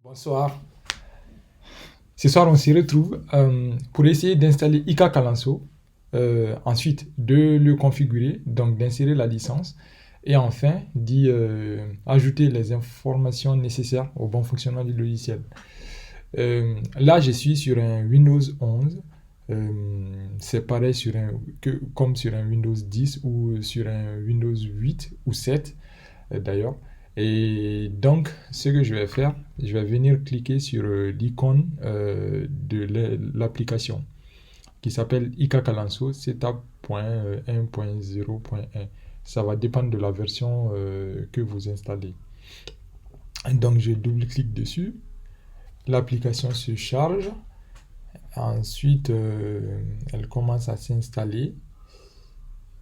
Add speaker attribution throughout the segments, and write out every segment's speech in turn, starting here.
Speaker 1: Bonsoir. Ce soir, on s'y retrouve pour essayer d'installer IK Kalanso, ensuite de le configurer, donc d'insérer la licence, et enfin d'y ajouter les informations nécessaires au bon fonctionnement du logiciel. Là, je suis sur un Windows 11. C'est pareil comme sur un Windows 10 ou sur un Windows 8 ou 7 d'ailleurs. Et donc, ce que je vais faire, je vais venir cliquer sur l'icône de l'application qui s'appelle IK Kalanso setup.1.0.1. Ça va dépendre de la version que vous installez. Donc, je double-clique dessus. L'application se charge. Ensuite, elle commence à s'installer.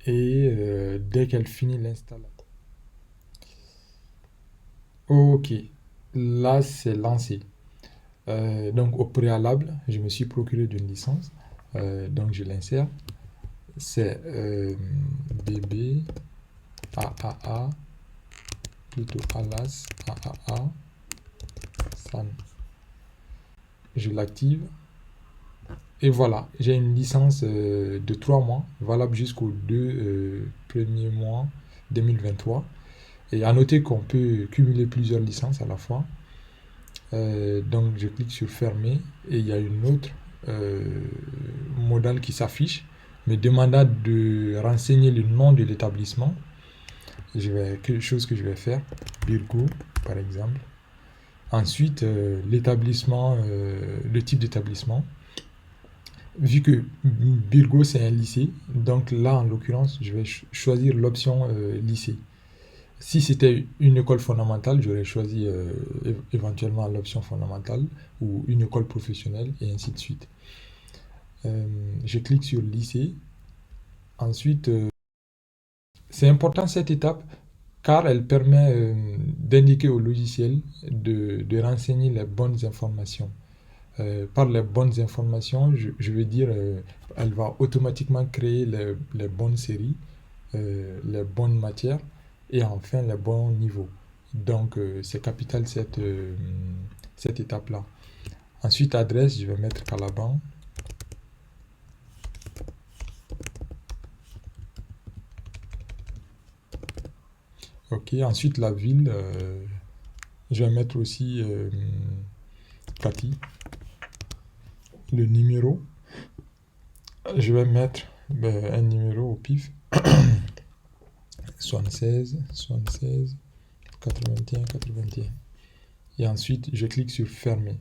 Speaker 1: Et dès qu'elle finit l'installation. Ok, là c'est lancé. Donc au préalable, je me suis procuré d'une licence. Donc je l'insère. C'est BB AAA, plutôt Alas AAA San. Je l'active. Et voilà, j'ai une licence de 3 mois, valable jusqu'au 2 premier mois 2023. Et à noter qu'on peut cumuler plusieurs licences à la fois. Donc je clique sur fermer et il y a une autre modale qui s'affiche me demandant de renseigner le nom de l'établissement. Quelque chose que je vais faire, Birgo par exemple. Ensuite, l'établissement, le type d'établissement. Vu que Birgo c'est un lycée, donc là en l'occurrence, je vais choisir l'option lycée. Si c'était une école fondamentale, j'aurais choisi éventuellement l'option fondamentale ou une école professionnelle et ainsi de suite. Je clique sur lycée. Ensuite, c'est important cette étape car elle permet d'indiquer au logiciel de renseigner les bonnes informations. Par les bonnes informations, je veux dire, elle va automatiquement créer les bonnes séries, les bonnes matières et enfin les bons niveaux. Donc, c'est capital cette étape-là. Ensuite, adresse, je vais mettre Calaban. Ok, ensuite la ville, je vais mettre aussi Cathy. Le numéro, je vais mettre un numéro au pif. 76, 76, 81, 81. Et ensuite, je clique sur fermer.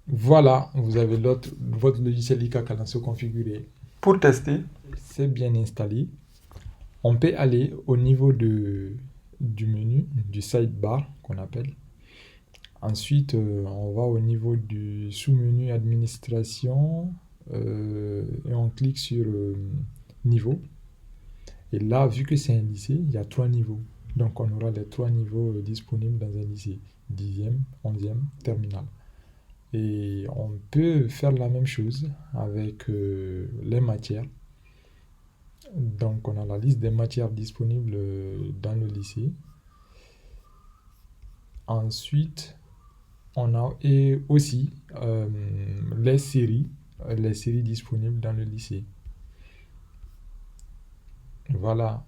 Speaker 1: Voilà, vous avez votre logiciel IK Kalanso configuré. Pour tester, c'est bien installé. On peut aller au niveau du menu, du sidebar qu'on appelle. Ensuite, on va au niveau du sous-menu administration et on clique sur niveau. Et là, vu que c'est un lycée, il y a 3 niveaux. Donc, on aura les 3 niveaux disponibles dans un lycée. 10e, 11e, terminale. Et on peut faire la même chose avec les matières. Donc, on a la liste des matières disponibles dans le lycée. Ensuite, on a aussi les séries disponibles dans le lycée. Voilà,